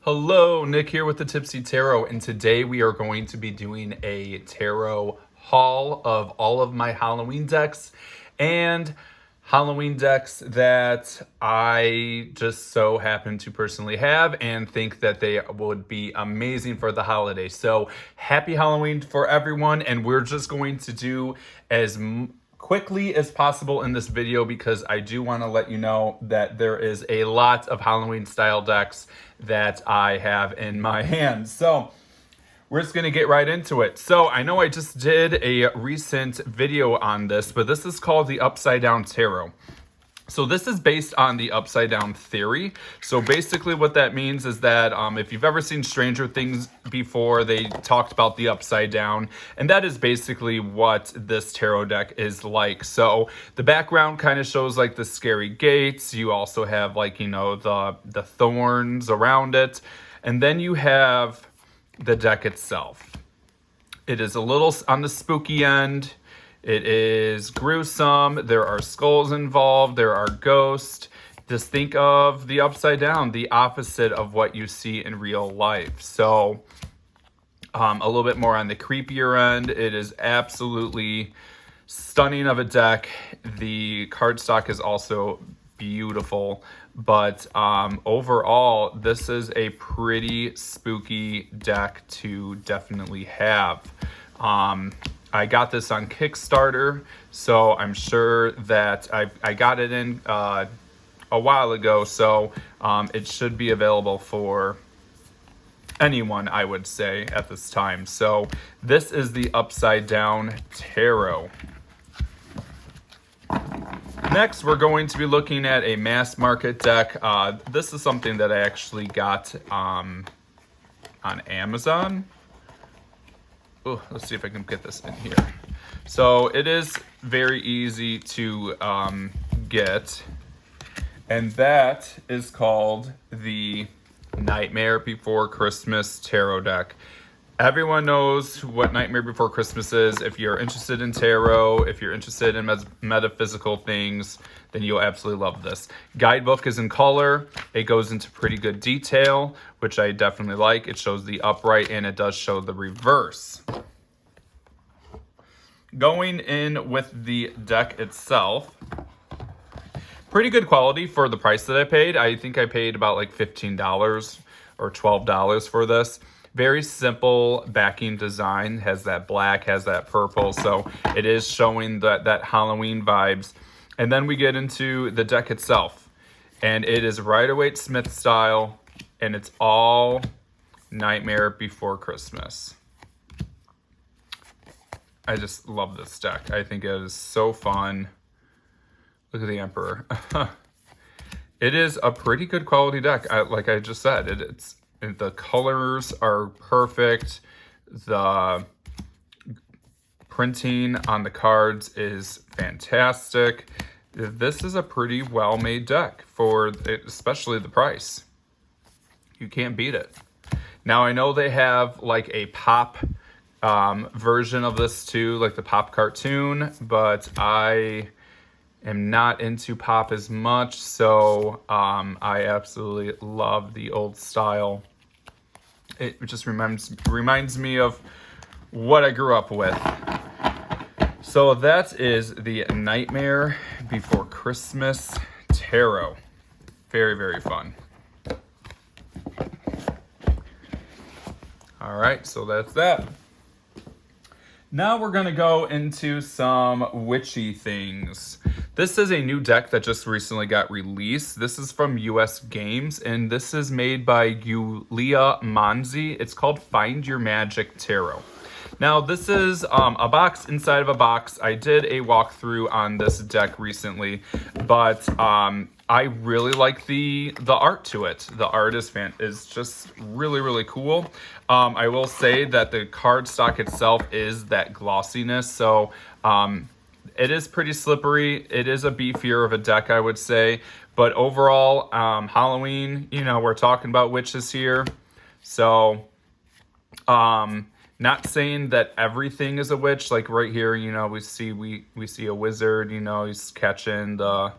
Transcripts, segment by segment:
Hello, Nick here with the Tipsy Tarot, and today we are going to be doing a tarot haul of all of my Halloween decks and Halloween decks that I just so happen to personally have and think that they would be amazing for the holiday. So happy Halloween for everyone, and we're just going to do as quickly as possible in this video because I do want to let you know that there is a lot of Halloween style decks that I have in my hands. So we're just going to get right into it. So I know I just did a recent video on this, but this is called the Upside Down Tarot. So this is based on the upside down theory. So basically what that means is that if you've ever seen Stranger Things before, they talked about the upside down, and that is basically what this tarot deck is like. So the background kind of shows like the scary gates. You also have like, you know, the thorns around it. And then you have the deck itself. It is a little on the spooky end. It is gruesome. There are skulls involved. There are ghosts. Just think of the upside down, the opposite of what you see in real life. So a little bit more on the creepier end. It is absolutely stunning of a deck. The cardstock is also beautiful. But overall, this is a pretty spooky deck to definitely have. I got this on Kickstarter, so I'm sure that I got it in a while ago, so it should be available for anyone, I would say, at this time. So this is the Upside Down Tarot. Next, we're going to be looking at a mass market deck. This is something that I actually got on Amazon. Oh, let's see if I can get this in here. So it is very easy to get, and that is called the Nightmare Before Christmas Tarot deck. Everyone knows what Nightmare Before Christmas is. If you're interested in tarot, if you're interested in metaphysical things, then you'll absolutely love this. Guidebook is in color. It goes into pretty good detail, which I definitely like. It shows the upright and it does show the reverse. Going in with the deck itself, pretty good quality for the price that I paid. I think I paid about like $15 or $12 for this. Very simple backing design, has that black, has that purple, so it is showing that Halloween vibes. And then we get into the deck itself, and it is Rider-Waite Smith style, and it's all Nightmare Before Christmas. I just love this deck. I think it is so fun. Look at the Emperor. It is a pretty good quality deck. Like I just said, the colors are perfect. The printing on the cards is fantastic. This is a pretty well-made deck for especially the price. You can't beat it. Now I know they have like a pop version of this too, like the pop cartoon, but I am not into pop as much, so I absolutely love the old style. It just reminds me of what I grew up with. So that is the Nightmare Before Christmas Tarot. Very, very fun. All right, so that's that. Now we're going to go into some witchy things. This is a new deck that just recently got released. This is from US Games, and this is made by Yulia Manzi. It's called Find Your Magic Tarot. Now, this is a box inside of a box. I did a walkthrough on this deck recently, but I really like the art to it. The art is just really, really cool. I will say that the cardstock itself is that glossiness, so it is pretty slippery. It is a beefier of a deck, I would say. But overall, Halloween, you know, we're talking about witches here. So, not saying that everything is a witch. Like right here, you know, we see a wizard, you know, he's catching the,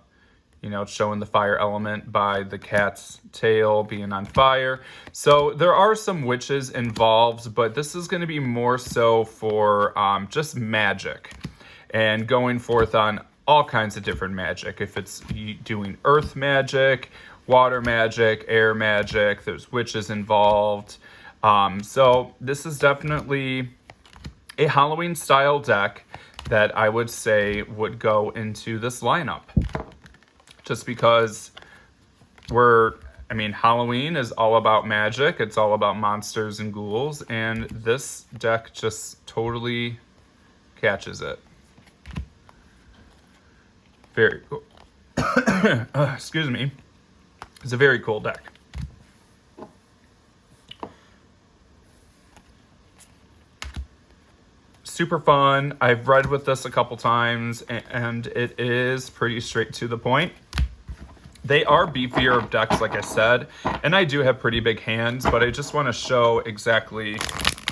you know, showing the fire element by the cat's tail being on fire. So there are some witches involved, but this is going to be more so for just magic and going forth on all kinds of different magic. If it's doing earth magic, water magic, air magic, there's witches involved. So this is definitely a Halloween style deck that I would say would go into this lineup. Just because Halloween is all about magic. It's all about monsters and ghouls. And this deck just totally catches it. Very cool. Excuse me. It's a very cool deck. Super fun. I've read with this a couple times, and it is pretty straight to the point. They are beefier decks, like I said, and I do have pretty big hands, but I just want to show exactly,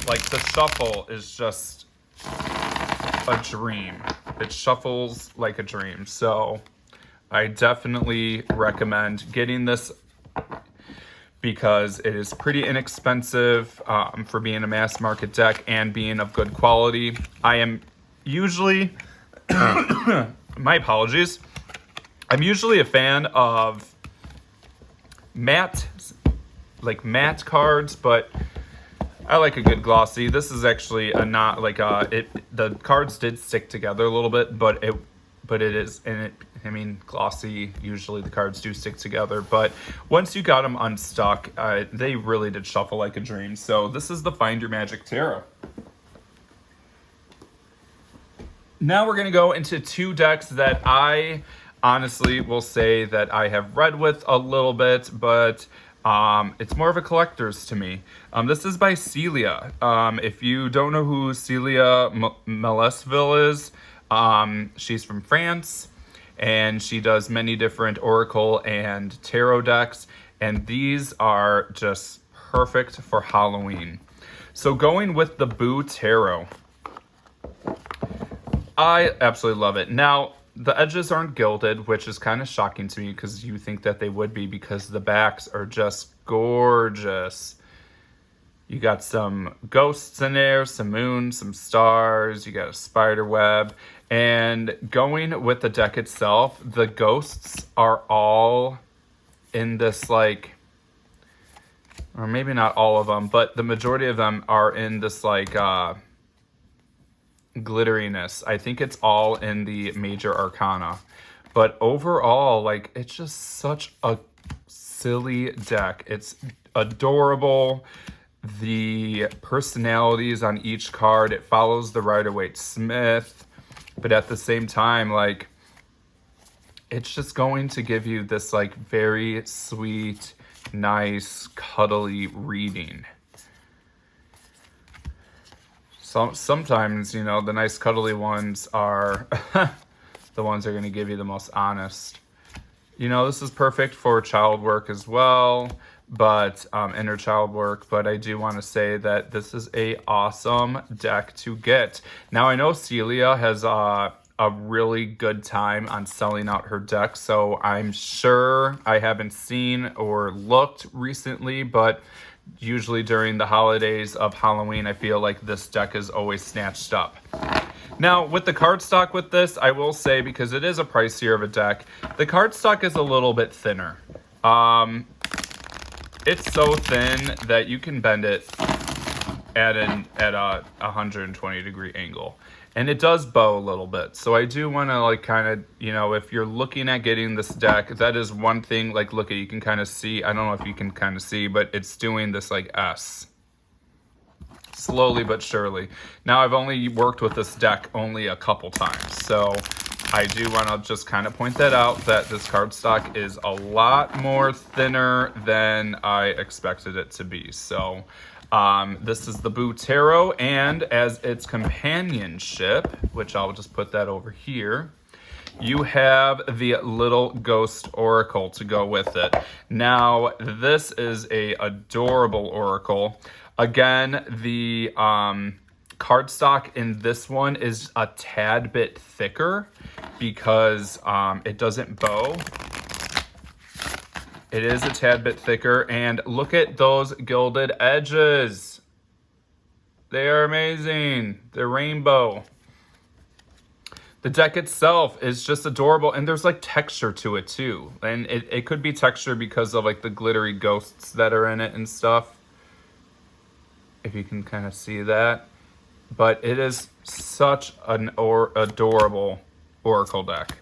like, the shuffle is just a dream. It shuffles like a dream, so I definitely recommend getting this because it is pretty inexpensive for being a mass market deck and being of good quality. I am usually, my apologies, I'm usually a fan of matte cards, but I like a good glossy. This is actually a not like the cards did stick together a little bit, but it is, and it, I mean, glossy, usually the cards do stick together, but once you got them unstuck, they really did shuffle like a dream. So this is the Find Your Magic Tarot. Now we're going to go into two decks that I honestly will say that I have read with a little bit, but it's more of a collector's to me. This is by Celia. If you don't know who Celia Malesville is, she's from France, and she does many different oracle and tarot decks, and these are just perfect for Halloween. So going with the Boo Tarot, I absolutely love it. Now, the edges aren't gilded, which is kind of shocking to me because you think that they would be, because the backs are just gorgeous. You got some ghosts in there, some moons, some stars, you got a spider web. And going with the deck itself, the ghosts are all in this, like, or maybe not all of them, but the majority of them are in this, like, glitteriness. I think it's all in the major arcana. But overall, like, it's just such a silly deck. It's adorable. The personalities on each card, it follows the Rider-Waite Smith, but at the same time, like, it's just going to give you this, like, very sweet, nice, cuddly reading. Sometimes, you know, the nice cuddly ones are the ones that are going to give you the most honest. You know, this is perfect for child work as well, but inner child work. But I do want to say that this is a awesome deck to get. Now, I know Celia has a really good time on selling out her deck, so I'm sure I haven't seen or looked recently, but usually during the holidays of Halloween, I feel like this deck is always snatched up. Now, with the cardstock with this, I will say, because it is a pricier of a deck, the cardstock is a little bit thinner. It's so thin that you can bend it at a 120 degree angle. And it does bow a little bit. So I do want to, like, kind of, you know, if you're looking at getting this deck, that is one thing. Like, look at, you can kind of see, I don't know if you can kind of see, but it's doing this, like, S. Slowly but surely. Now, I've only worked with this deck only a couple times. So I do want to just kind of point that out, that this cardstock is a lot more thinner than I expected it to be. So this is the Boo Tarot, and as its companionship, which I'll just put that over here, you have the Little Ghost Oracle to go with it. Now, this is a adorable oracle. Again, the cardstock in this one is a tad bit thicker because it doesn't bow. It is a tad bit thicker, and look at those gilded edges. They are amazing. They're rainbow. The deck itself is just adorable, and there's like texture to it too. And it could be texture because of like the glittery ghosts that are in it and stuff. If you can kind of see that. But it is such an adorable oracle deck.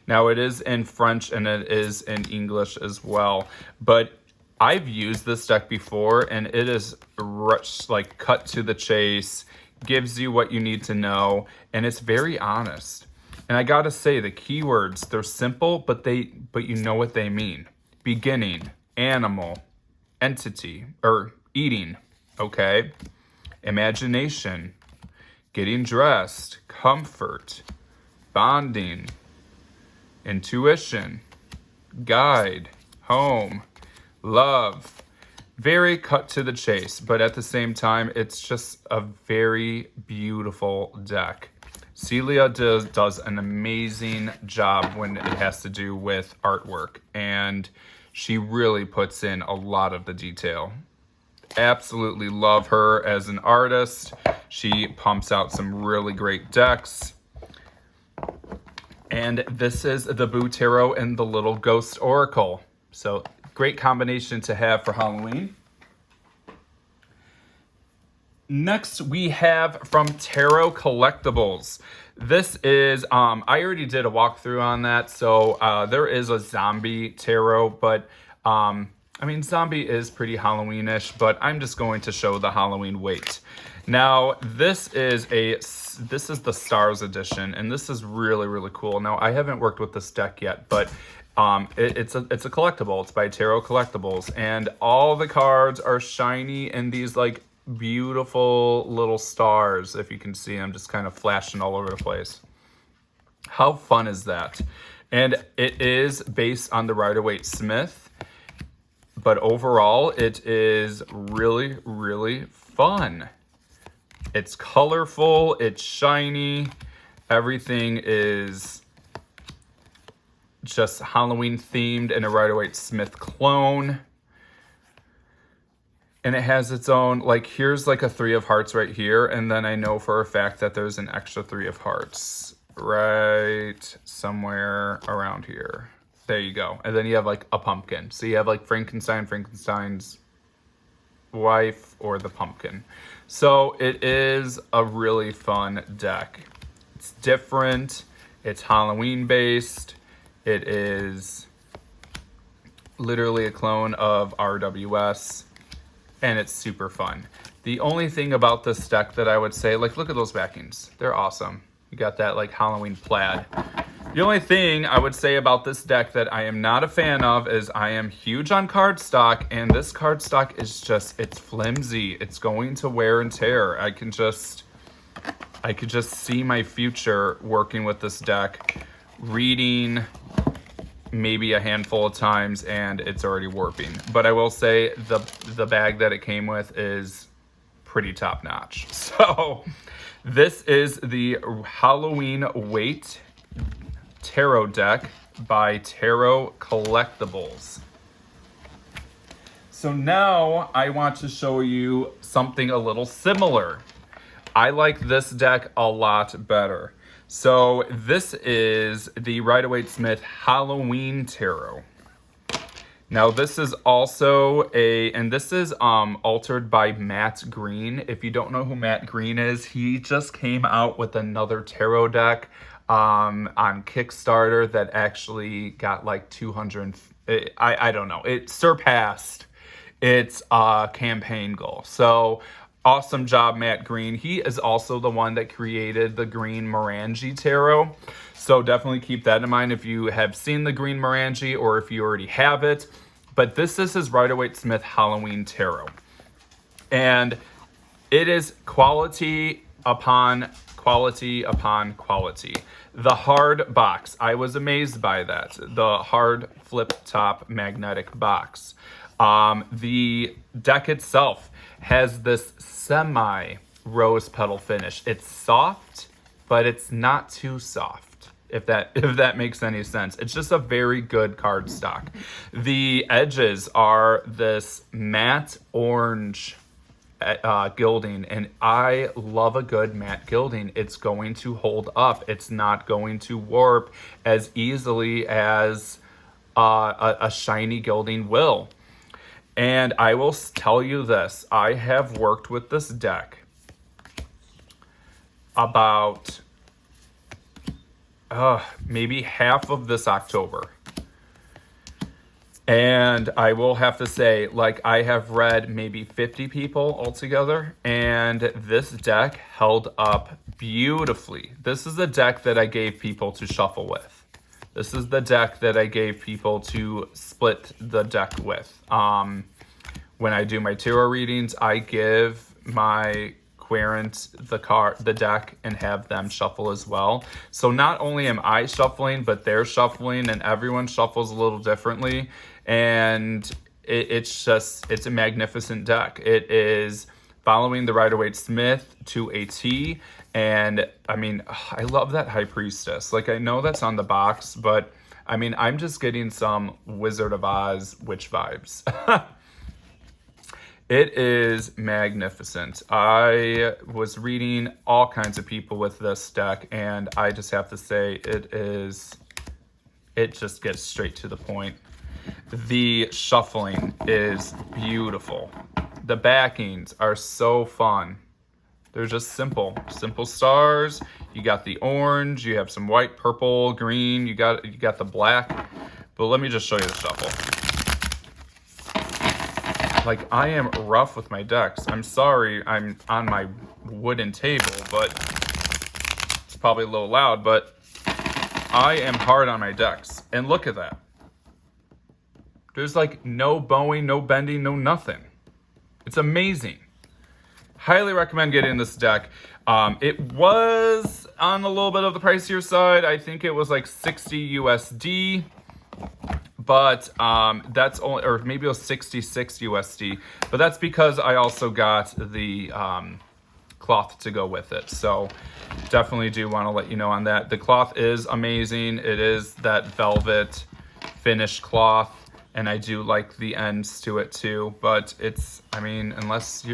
Now it is in French and it is in English as well. But I've used this deck before, and it is like cut to the chase, gives you what you need to know, and it's very honest. And I gotta say, the keywords, they're simple, but you know what they mean. Beginning, animal, entity, or eating, okay? Imagination, getting dressed, comfort, bonding, intuition, guide, home, love. Very cut to the chase, but at the same time, it's just a very beautiful deck. Celia does an amazing job when it has to do with artwork, and she really puts in a lot of the detail. Absolutely love her as an artist. She pumps out some really great decks. And this is the Boo Tarot and the Little Ghost Oracle. So great combination to have for Halloween. Next, we have from Tarot Collectibles. This is, I already did a walkthrough on that. So there is a zombie tarot, but I mean, zombie is pretty Halloweenish, but I'm just going to show the Halloween Waite. Now, this is the Stars edition, and this is really, really cool. Now, I haven't worked with this deck yet, but it's a collectible. It's by Tarot Collectibles, and all the cards are shiny and these like beautiful little stars. If you can see them just kind of flashing all over the place. How fun is that? And it is based on the Rider-Waite Smith. But overall, it is really, really fun. It's colorful, it's shiny, everything is just Halloween themed and a Rider-Waite Smith clone. And it has its own, like here's like a 3 of hearts right here, and then I know for a fact that there's an extra 3 of hearts right somewhere around here. There you go. And then you have like a pumpkin. So you have like Frankenstein's wife, or the pumpkin. So it is a really fun deck. It's different. It's Halloween based. It is literally a clone of RWS. And it's super fun. The only thing about this deck that I would say, like look at those backings. They're awesome. You got that like Halloween plaid. The only thing I would say about this deck that I am not a fan of is I am huge on cardstock, and this cardstock is just, it's flimsy. It's going to wear and tear. I could just see my future working with this deck, reading maybe a handful of times, and it's already warping. But I will say the bag that it came with is pretty top notch. So this is the Halloween Waite Tarot deck by Tarot Collectibles. So now I want to show you something a little similar. I like this deck a lot better. So this is the Rider-Waite Smith Halloween Tarot. Now this is also and this is altered by Matt Green. If you don't know who Matt Green is, he just came out with another tarot deck on Kickstarter that actually got like 200, I don't know, it surpassed its campaign goal. So awesome job, Matt Green. He is also the one that created the Green Morangi Tarot. So definitely keep that in mind if you have seen the Green Morangi or if you already have it. But this is his Rider-Waite Smith Halloween Tarot. And it is quality upon quality upon quality. The hard box, I was amazed by that. The hard flip top magnetic box. The deck itself has this semi rose petal finish. It's soft, but it's not too soft. if that makes any sense. It's just a very good card stock. The edges are this matte orange gilding, and I love a good matte gilding. It's going to hold up. It's not going to warp as easily as a shiny gilding will. And I will tell you this, I have worked with this deck about maybe half of this October. And I will have to say, like, I have read maybe 50 people altogether, and this deck held up beautifully. This is the deck that I gave people to shuffle with. This is the deck that I gave people to split the deck with. When I do my tarot readings, I give my querent the deck and have them shuffle as well. So not only am I shuffling, but they're shuffling, and everyone shuffles a little differently. And it's a magnificent deck. It is following the Rider-Waite-Smith to a T. And I mean, I love that High Priestess. Like, I know that's on the box, but I mean, I'm just getting some Wizard of Oz witch vibes. It is magnificent. I was reading all kinds of people with this deck, and I just have to say it just gets straight to the point. The shuffling is beautiful. The backings are so fun. They're just simple stars. You got the orange, you have some white, purple, green, you got the black. But let me just show you the shuffle. Like, I am rough with my decks. I'm sorry I'm on my wooden table, but it's probably a little loud, but I am hard on my decks. And look at that. There's like no bowing, no bending, no nothing. It's amazing. Highly recommend getting this deck. It was on a little bit of the pricier side. I think it was like 60 USD. But that's only, or maybe it was 66 USD. But that's because I also got the cloth to go with it. So definitely do want to let you know on that. The cloth is amazing. It is that velvet finished cloth. And I do like the ends to it too. But it's, I mean, if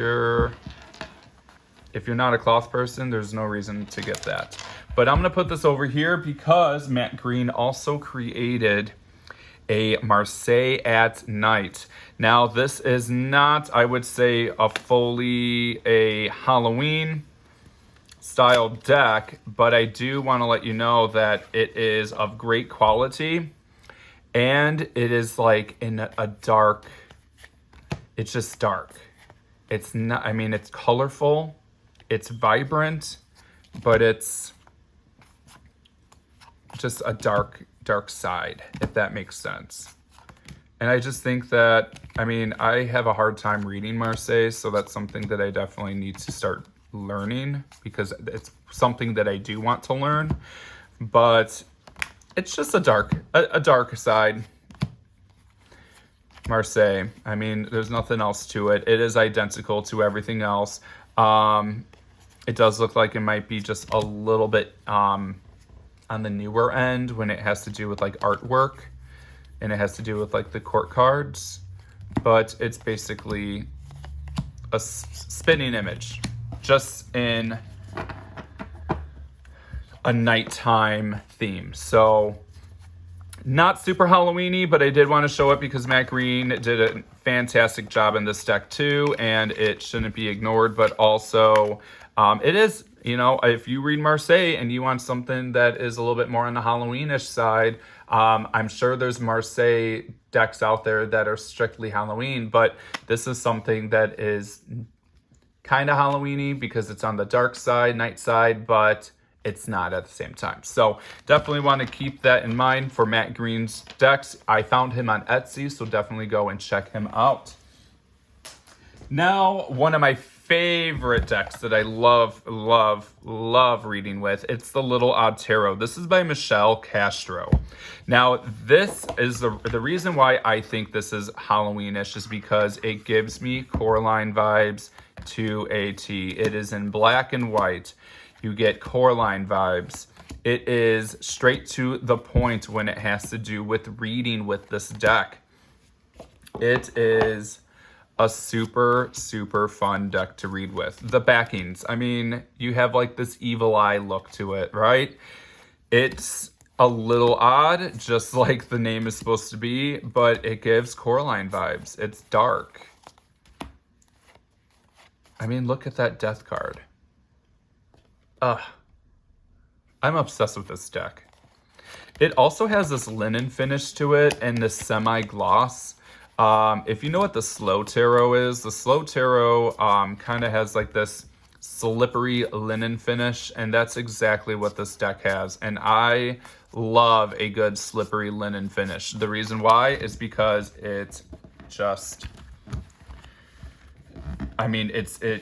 you're not a cloth person, there's no reason to get that. But I'm going to put this over here because Matt Green also created a Marseille at Night. Now, this is not, I would say, fully a Halloween style deck, but I do want to let you know that it is of great quality, and it is like in a dark, it's just dark. It's not, I mean, it's colorful, it's vibrant, but it's just a dark side, if that makes sense. And I just think that, I mean, I have a hard time reading Marseille, so that's something that I definitely need to start learning, because it's something that I do want to learn. But it's just a dark side. Marseille, I mean, there's nothing else to it. It is identical to everything else. It does look like it might be just a little bit on the newer end when it has to do with like artwork, and it has to do with like the court cards, but it's basically a spinning image just in a nighttime theme. So not super Halloween-y, but I did want to show it because Matt Green did a fantastic job in this deck too, and it shouldn't be ignored. But also it is, you know, if you read Marseille and you want something that is a little bit more on the Halloween-ish side, I'm sure there's Marseille decks out there that are strictly Halloween, but this is something that is kind of Halloween-y because it's on the dark side, night side, but it's not at the same time. So definitely want to keep that in mind for Matt Green's decks. I found him on Etsy, so definitely go and check him out. Now, one of my favorite decks that I love reading with, it's the Little Odd Tarot. This is by Michelle Castro. Now, this is the reason why I think this is Halloween-ish is because it gives me Coraline vibes to a T. It is in black and white. You get Coraline vibes. It is straight to the point when it has to do with reading with this deck. It is a super, super fun deck to read with. The backings, I mean, you have like this evil eye look to it, right? It's a little odd, just like the name is supposed to be, but it gives Coraline vibes. It's dark. I mean, look at that death card. I'm obsessed with this deck. It also has this linen finish to it and this semi-gloss. If you know what the slow tarot is, the slow tarot kind of has like this slippery linen finish, and that's exactly what this deck has. And I love a good slippery linen finish. The reason why is because it just, I mean,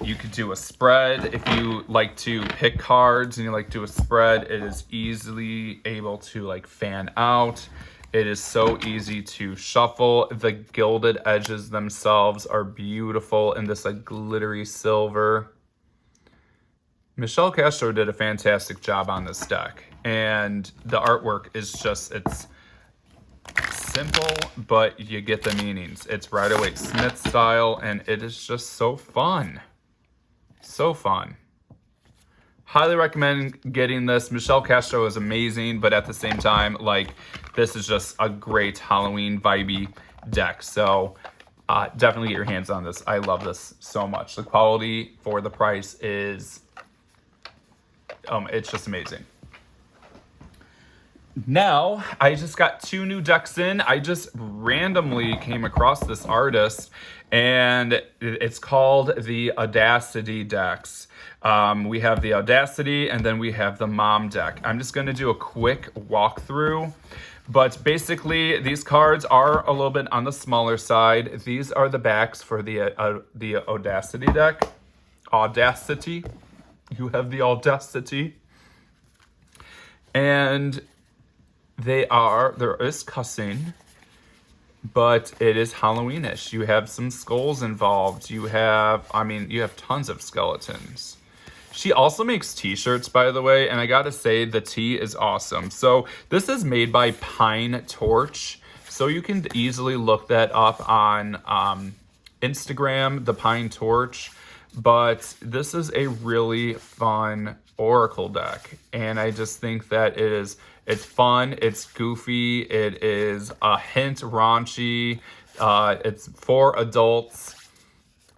you could do a spread. If you like to pick cards and you like to do a spread, it is easily able to like fan out. It is so easy to shuffle. The gilded edges themselves are beautiful in this like glittery silver. Michelle Castro did a fantastic job on this deck, and the artwork is just, it's simple, but you get the meanings. It's Rider-Waite Smith style, and it is just so fun. So fun. Highly recommend getting this. Michelle Castro is amazing, but at the same time, like, this is just a great Halloween vibey deck. So definitely get your hands on this. I love this so much. The quality for the price is, it's just amazing. Now, I just got 2 new decks in. I just randomly came across this artist, and it's called the Audacity decks. We have the Audacity, and then we have the Mom deck. I'm just going to do a quick walkthrough, but basically, these cards are a little bit on the smaller side. These are the backs for the Audacity deck. Audacity. You have the Audacity. And there is cussing, but it is Halloweenish. You have some skulls involved. You have tons of skeletons. She also makes t-shirts, by the way, and I gotta say, the tee is awesome. So this is made by Pine Torch. So you can easily look that up on Instagram, the Pine Torch. But this is a really fun Oracle deck, and I just think that it's fun, it's goofy, it is a hint raunchy, it's for adults.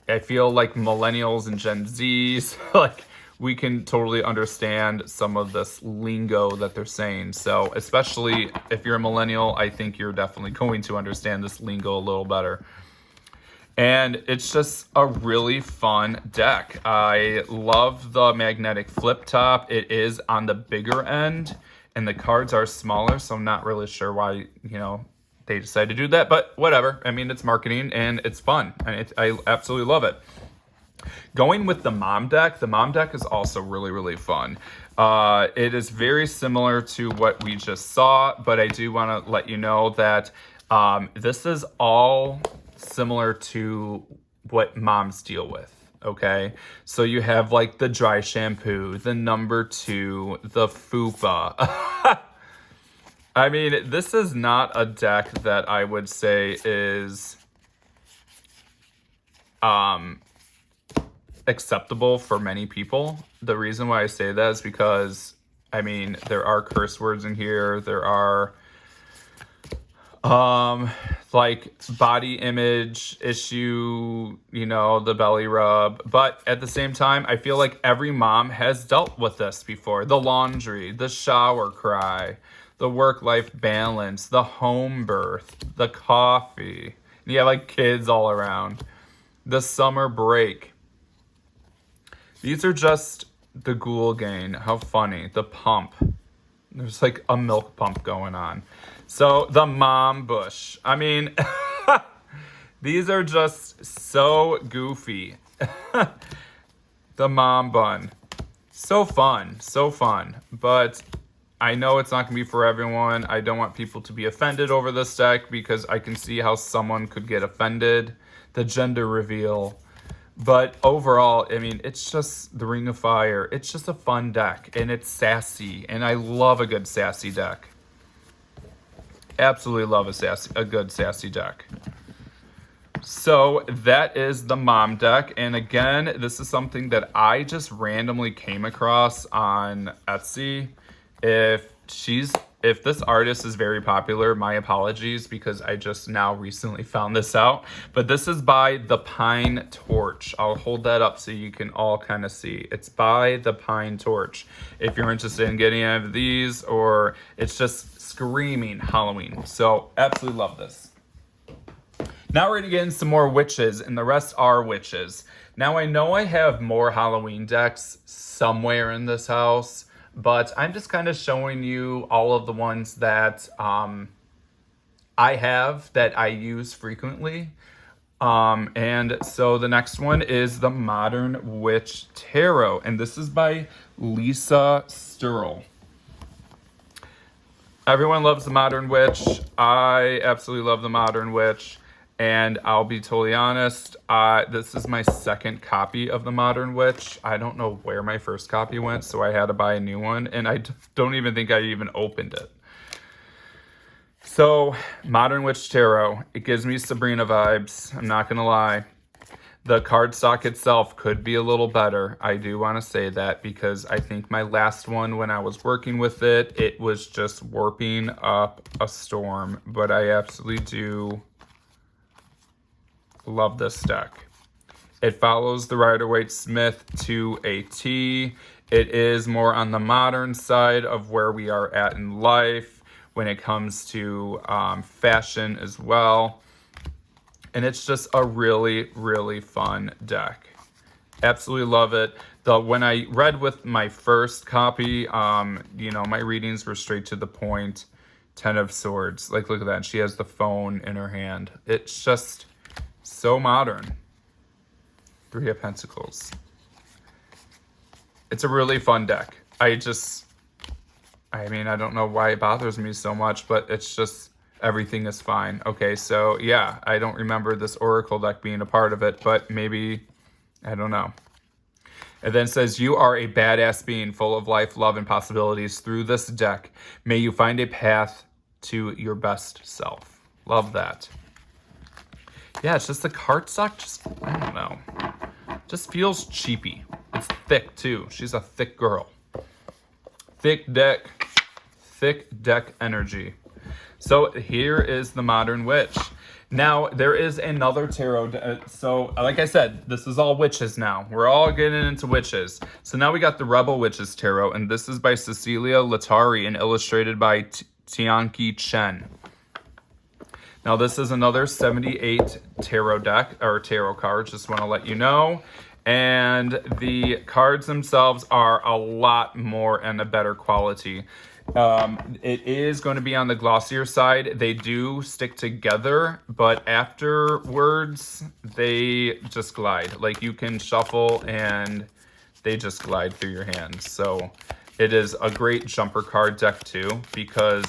I feel like millennials and Gen Zs, like, we can totally understand some of this lingo that they're saying. So especially if you're a millennial, I think you're definitely going to understand this lingo a little better. And it's just a really fun deck. I love the magnetic flip top. It is on the bigger end, and the cards are smaller, so I'm not really sure why, they decided to do that, but whatever. I mean, it's marketing, and it's fun, and I absolutely love it. Going with the Mom deck is also really, really fun. It is very similar to what we just saw, but I do want to let you know that this is all similar to what moms deal with, okay? So you have like the dry shampoo, the number 2, the fupa. I mean, this is not a deck that I would say is acceptable for many people. The reason why I say that is because, I mean, there are curse words in here. There are like body image issue, the belly rub. But at the same time, I feel like every mom has dealt with this before. The laundry, the shower cry, the work-life balance, the home birth, the coffee. You have like kids all around. The summer break. These are just the ghoul gain. How funny. The pump. There's like a milk pump going on. So the mom bush. I mean, these are just so goofy. The mom bun. So fun. So fun. But I know it's not going to be for everyone. I don't want people to be offended over this deck because I can see how someone could get offended. The gender reveal. But overall, I mean, it's just the Ring of Fire. It's just a fun deck, and it's sassy, and I love a good sassy deck. Absolutely love a good sassy deck. So that is the mom deck, and again, this is something that I just randomly came across on Etsy. If this artist is very popular, my apologies, because I just now recently found this out. But this is by The Pine Torch. I'll hold that up so you can all kind of see. It's by The Pine Torch. If you're interested in getting any of these, or it's just screaming Halloween. So absolutely love this. Now we're going to get into some more witches, and the rest are witches. Now I know I have more Halloween decks somewhere in this house, but I'm just kind of showing you all of the ones that I have that I use frequently. And so the next one is the Modern Witch Tarot, and this is by Lisa Sturl. Everyone loves the Modern Witch. I absolutely love the Modern Witch. And I'll be totally honest, this is my second copy of the Modern Witch. I don't know where my first copy went, so I had to buy a new one. And I don't even think I even opened it. So, Modern Witch Tarot, it gives me Sabrina vibes. I'm not going to lie. The cardstock itself could be a little better. I do want to say that, because I think my last one, when I was working with it, it was just warping up a storm. But I absolutely do love this deck. It follows the Rider-Waite Smith to a T. It is more on the modern side of where we are at in life when it comes to fashion as well. And it's just a really, really fun deck. Absolutely love it. When I read with my first copy, my readings were straight to the point. 10 of Swords. Like, look at that. She has the phone in her hand. It's just so modern. 3 of Pentacles. It's a really fun deck. I don't know why it bothers me so much, but it's just, everything is fine. Okay, so yeah, I don't remember this Oracle deck being a part of it, but maybe, I don't know. It then says, you are a badass being full of life, love, and possibilities. Through this deck, may you find a path to your best self. Love that. Yeah, it's just the cardstock, just, I don't know, just feels cheapy. It's thick, too. She's a thick girl. Thick deck energy. So here is the Modern Witch. Now, there is another tarot. So, like I said, this is all witches now. We're all getting into witches. So now we got the Rebel Witches Tarot, and this is by Cecilia Latari and illustrated by Tianqi Chen. Now, this is another 78 tarot deck, or tarot cards, just want to let you know. And the cards themselves are a lot more and a better quality. It is going to be on the glossier side. They do stick together, but afterwards, they just glide. Like, you can shuffle and they just glide through your hands. So it is a great jumper card deck too, because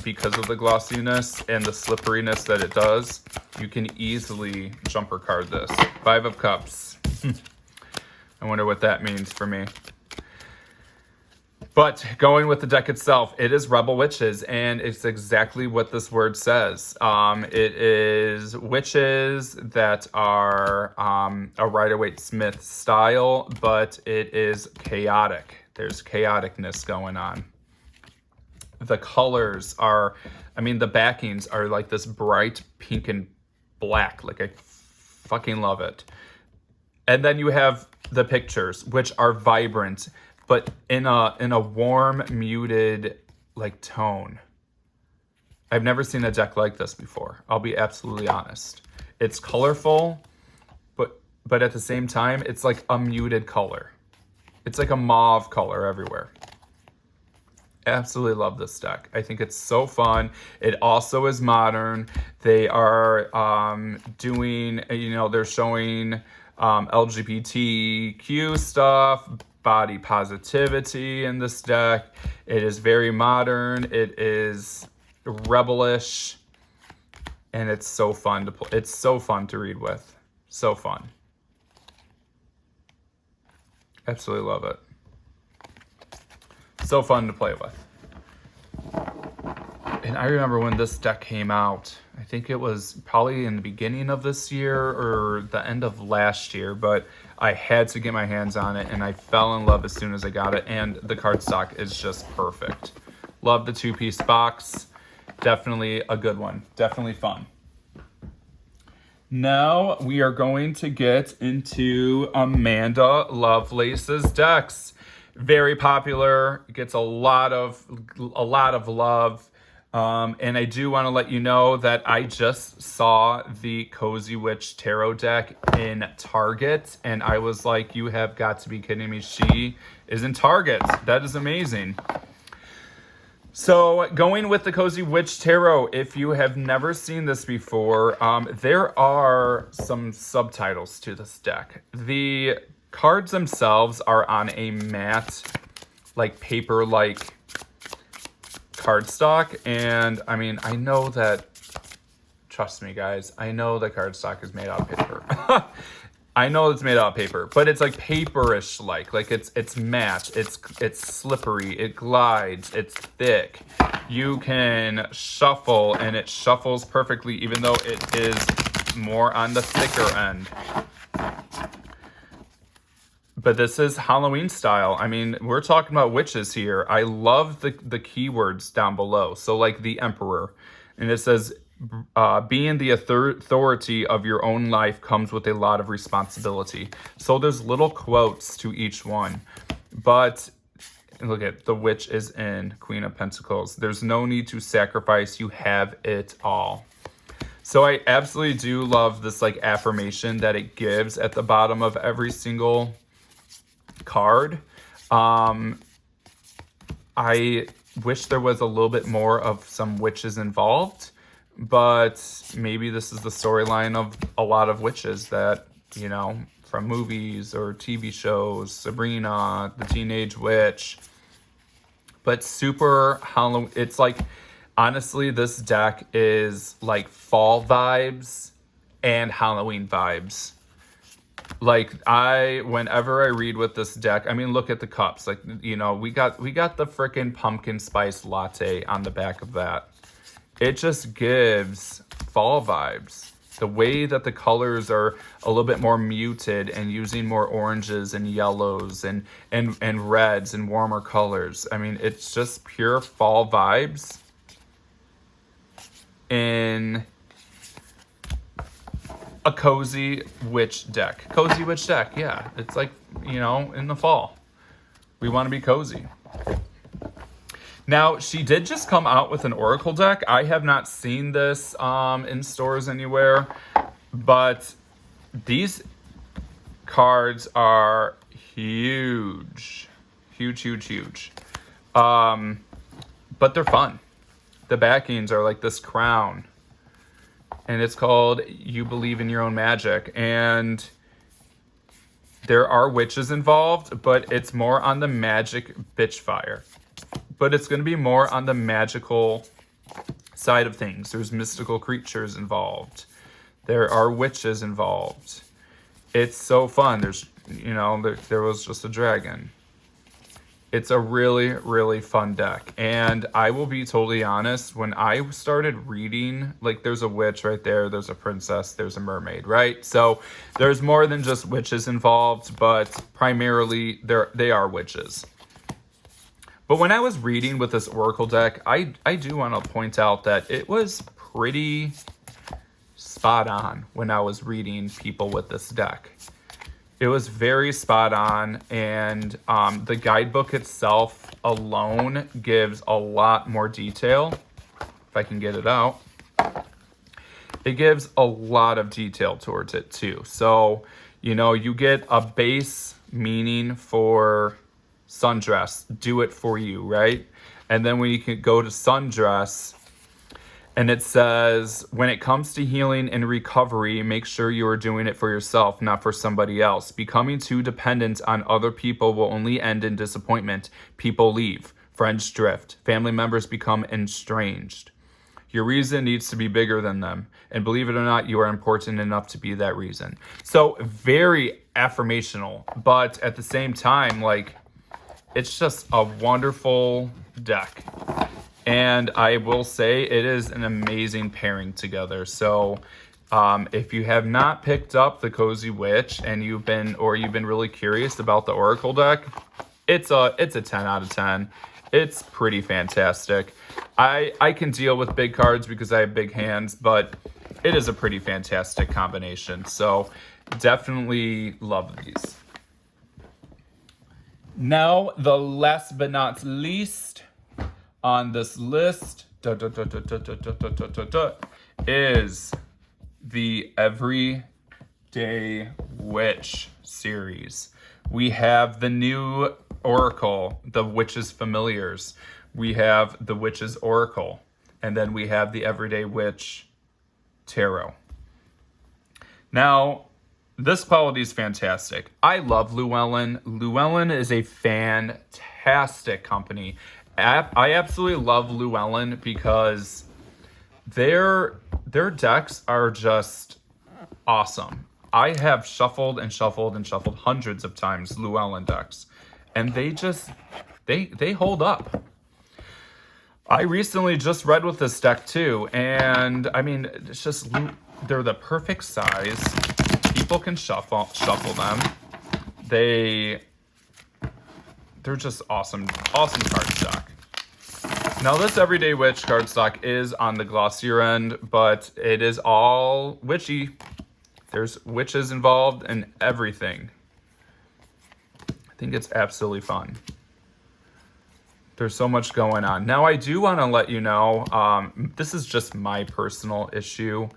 of the glossiness and the slipperiness that it does, you can easily jumper card this. 5 of Cups. I wonder what that means for me. But going with the deck itself, it is Rebel Witches, and it's exactly what this word says. It is witches that are a Rider-Waite Smith style, but it is chaotic. There's chaoticness going on. The colors are, the backings are like this bright pink and black. Like, I fucking love it. And then you have the pictures, which are vibrant, but in a warm, muted, like, tone. I've never seen a deck like this before. I'll be absolutely honest. It's colorful, but at the same time, it's like a muted color. It's like a mauve color everywhere. Absolutely love this deck. I think it's so fun. It also is modern. They are doing, they're showing LGBTQ stuff, body positivity in this deck. It is very modern. It is rebellish, and it's so fun to play. It's so fun to read with. So fun. Absolutely love it. So fun to play with. And I remember when this deck came out, I think it was probably in the beginning of this year or the end of last year, but I had to get my hands on it and I fell in love as soon as I got it. And the cardstock is just perfect. Love the 2-piece box. Definitely a good one. Definitely fun. Now we are going to get into Amanda Lovelace's decks. Very popular, gets a lot of love. And I do want to let you know that I just saw the Cozy Witch Tarot deck in Target, and I was like, you have got to be kidding me. She is in Target. That is amazing. So going with the Cozy Witch Tarot, if you have never seen this before, there are some subtitles to this deck. The cards themselves are on a matte, like paper-like cardstock, and I mean, I know that, trust me guys, I know the cardstock is made out of paper. I know it's made out of paper, but it's like paperish like it's matte, it's slippery, it glides, it's thick. You can shuffle and it shuffles perfectly, even though it is more on the thicker end. But this is Halloween style. I mean, we're talking about witches here. I love the keywords down below. So like the Emperor, and it says, being the authority of your own life comes with a lot of responsibility. So there's little quotes to each one. But look at the witch is in Queen of Pentacles. There's no need to sacrifice. You have it all. So I absolutely do love this like affirmation that it gives at the bottom of every single card. I wish there was a little bit more of some witches involved, but maybe this is the storyline of a lot of witches that, you know, from movies or TV shows, Sabrina, the Teenage Witch. But super Halloween. It's like, honestly, this deck is like fall vibes and Halloween vibes. Like whenever I read with this deck, I mean, look at the cups. Like, you know, we got the freaking pumpkin spice latte on the back of that. It just gives fall vibes. The way that the colors are a little bit more muted and using more oranges and yellows and reds and warmer colors. I mean, it's just pure fall vibes in a Cozy Witch deck. Cozy Witch deck, yeah. It's like, you know, in the fall. We want to be cozy. Now, she did just come out with an Oracle deck. I have not seen this in stores anywhere, but these cards are huge. Huge, huge, huge. But they're fun. The backings are like this crown, and it's called You Believe in Your Own Magic. And there are witches involved, but it's more on the magic bitch fire. But it's going to be more on the magical side of things. There's mystical creatures involved. There are witches involved. It's so fun. There's, you know, there was just a dragon. It's a really, really fun deck. And I will be totally honest, when I started reading, like there's a witch right there, there's a princess, there's a mermaid, right? So there's more than just witches involved, but primarily they are witches. But when I was reading with this Oracle deck, I do want to point out that it was pretty spot on when I was reading people with this deck. It was very spot on, and the guidebook itself alone gives a lot more detail. If I can get it out. It gives a lot of detail towards it too. So, you know, you get a base meaning for sundress, do it for you, right? And then when you can go to sundress, and it says, when it comes to healing and recovery, make sure you are doing it for yourself, not for somebody else. Becoming too dependent on other people will only end in disappointment. People leave, friends drift, family members become estranged. Your reason needs to be bigger than them. And believe it or not, you are important enough to be that reason. So very affirmational, but at the same time, like, it's just a wonderful deck. And I will say it is an amazing pairing together. So if you have not picked up the Cozy Witch and you've been really curious about the Oracle deck, it's a 10 out of 10. It's pretty fantastic. I can deal with big cards because I have big hands, but it is a pretty fantastic combination. So definitely love these. Now, the last but not least on this list is the Everyday Witch series. We have the new Oracle, the Witch's Familiars. We have the Witch's Oracle. And then we have the Everyday Witch Tarot. Now, this quality is fantastic. I love Llewellyn. Llewellyn is a fantastic company. I absolutely love Llewellyn because their decks are just awesome. I have shuffled and shuffled and shuffled hundreds of times Llewellyn decks, and they hold up. I recently just read with this deck too, and I mean, it's just, they're the perfect size. People can shuffle them. They're just awesome cardstock. Now, this Everyday Witch cardstock is on the glossier end, but it is all witchy. There's witches involved and everything. I think it's absolutely fun. There's so much going on. Now, I do want to let you know, this is just my personal issue.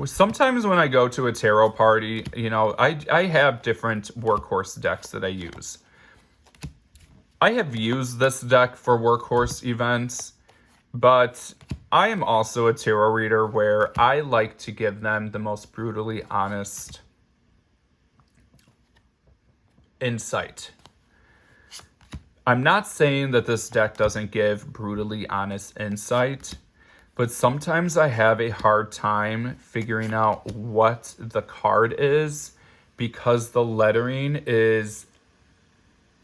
Sometimes when I go to a tarot party, you know, I have different workhorse decks that I use. I have used this deck for workhorse events, but I am also a tarot reader where I like to give them the most brutally honest insight. I'm not saying that this deck doesn't give brutally honest insight, but sometimes I have a hard time figuring out what the card is because the lettering is,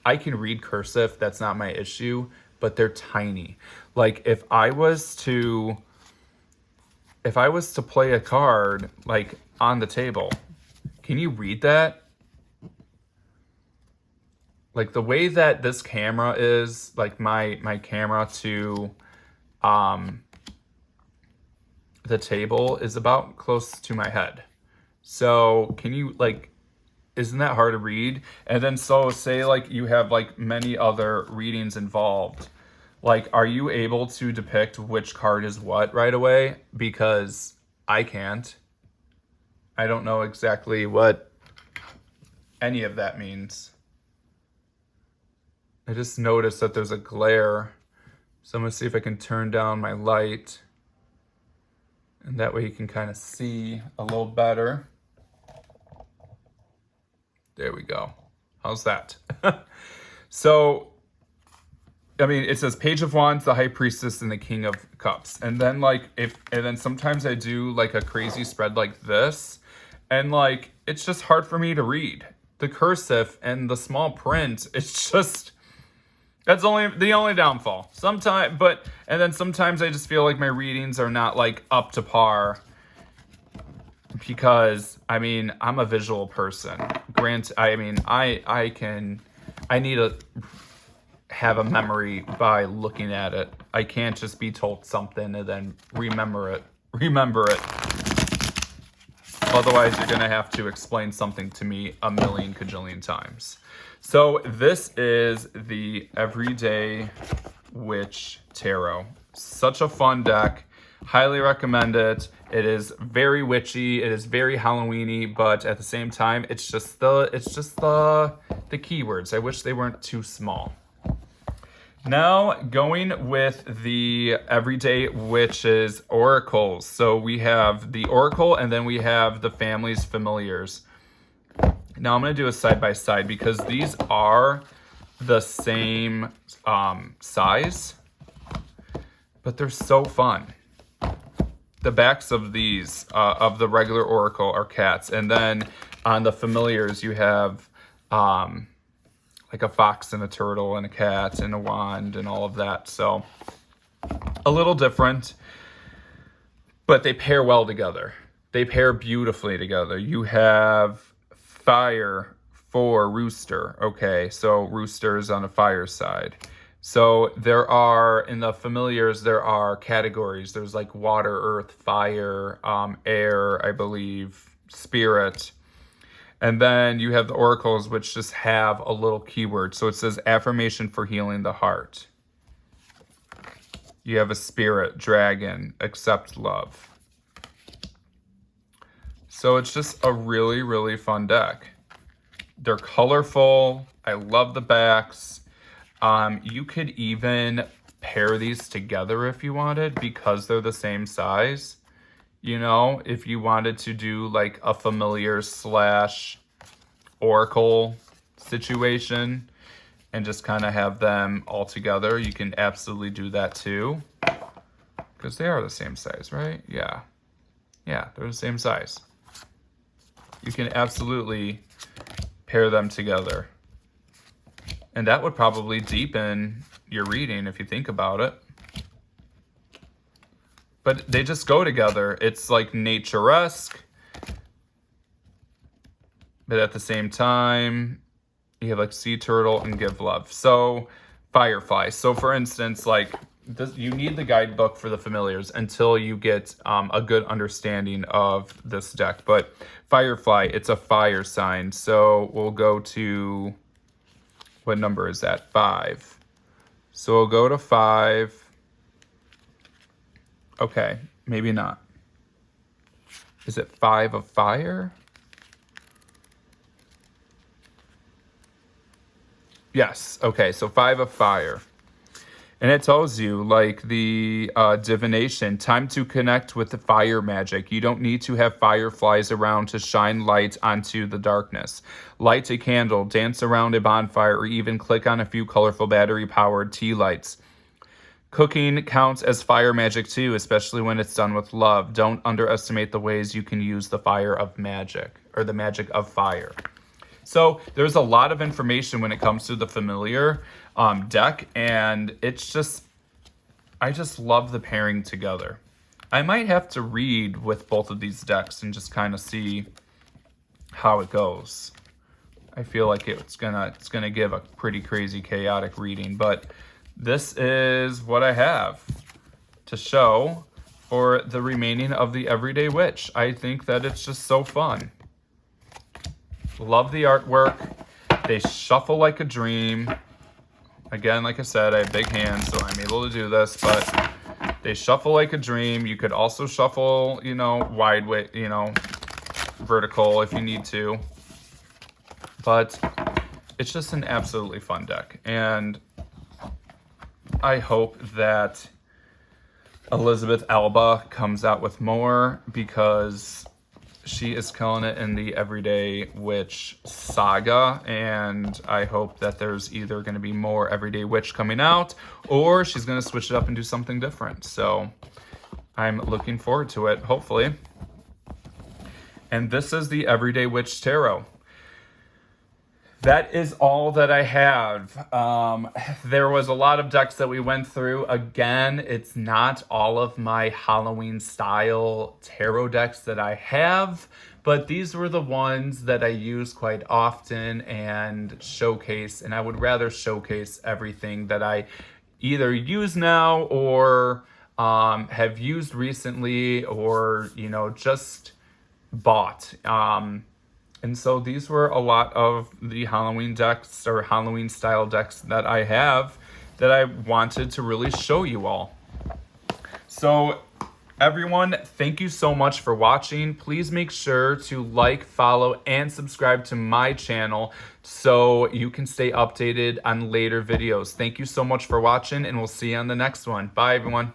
I can read cursive, that's not my issue, but they're tiny. Like if I was to play a card like on the table, can you read that? Like the way that this camera is, like my camera to the table is about close to my head. So can you, like, isn't that hard to read? And then so say like you have like many other readings involved. Like, are you able to depict which card is what right away? Because I can't. I don't know exactly what any of that means. I just noticed that there's a glare. So I'm gonna see if I can turn down my light. And that way you can kind of see a little better. There we go. How's that? So, I mean, it says Page of Wands, the High Priestess, and the King of Cups. And then like, and then sometimes I do like a crazy spread like this. And like, it's just hard for me to read. The cursive and the small print, it's just, that's the only downfall. Sometimes, and then sometimes I just feel like my readings are not like up to par because, I mean, I'm a visual person. I need to have a memory by looking at it. I can't just be told something and then remember it. Otherwise, you're gonna have to explain something to me a million cajillion times. So this is the Everyday Witch Tarot. Such a fun deck. Highly recommend it. It is very witchy. It is very Halloweeny, but at the same time, it's just the keywords. I wish they weren't too small. Now, going with the Everyday Witches Oracles. So we have the Oracle, and then we have the Family's Familiars. Now, I'm going to do a side-by-side because these are the same size. but they're so fun. The backs of these, of the regular Oracle, are cats. And then on the familiars, you have like a fox and a turtle and a cat and a wand and all of that. So a little different, but they pair well together. They pair beautifully together. You have fire for rooster. Okay, so rooster's on the fire side. So there are, in the familiars, there are categories. There's like water, earth, fire, air, I believe, spirit. And then you have the oracles, which just have a little keyword. So it says affirmation for healing the heart. You have a spirit, dragon, accept love. So it's just a really, really fun deck. They're colorful. I love the backs. You could even pair these together if you wanted, because they're the same size. You know, if you wanted to do like a familiar / oracle situation and just kind of have them all together, you can absolutely do that too. Because they are the same size, right? Yeah. Yeah, they're the same size. You can absolutely pair them together. And that would probably deepen your reading if you think about it. But they just go together. It's like nature-esque. But at the same time, you have like sea turtle and give love. So firefly. So for instance, like this, you need the guidebook for the familiars until you get a good understanding of this deck. But firefly, it's a fire sign. So we'll go to, what number is that? 5. So we'll go to 5. Okay, maybe not. Is it 5 of fire? Yes, okay, so 5 of fire. And it tells you, like, the divination, time to connect with the fire magic. You don't need to have fireflies around to shine light onto the darkness. Light a candle, dance around a bonfire, or even click on a few colorful battery-powered tea lights. Cooking counts as fire magic too, especially when it's done with love. Don't underestimate the ways you can use the fire of magic, or the magic of fire. So there's a lot of information when it comes to the familiar deck, and it's just, I just love the pairing together. I might have to read with both of these decks and just kind of see how it goes. I feel like it's gonna give a pretty crazy chaotic reading, but this is what I have to show for the remaining of the Everyday Witch. I think that it's just so fun. Love the artwork. They shuffle like a dream. Again, like I said, I have big hands, so I'm able to do this, but they shuffle like a dream. You could also shuffle, you know, wide way, you know, vertical if you need to. But it's just an absolutely fun deck. And I hope that Elizabeth Elba comes out with more, because she is killing it in the Everyday Witch saga, and I hope that there's either going to be more Everyday Witch coming out, or she's going to switch it up and do something different. So I'm looking forward to it, hopefully. And this is the Everyday Witch Tarot. That is all that I have. There was a lot of decks that we went through. Again, it's not all of my Halloween style tarot decks that I have, but these were the ones that I use quite often and showcase, and I would rather showcase everything that I either use now or have used recently, or, you know, just bought. And so these were a lot of the Halloween decks, or Halloween style decks, that I have that I wanted to really show you all. So everyone, thank you so much for watching. Please make sure to like, follow, and subscribe to my channel so you can stay updated on later videos. Thank you so much for watching, and we'll see you on the next one. Bye, everyone.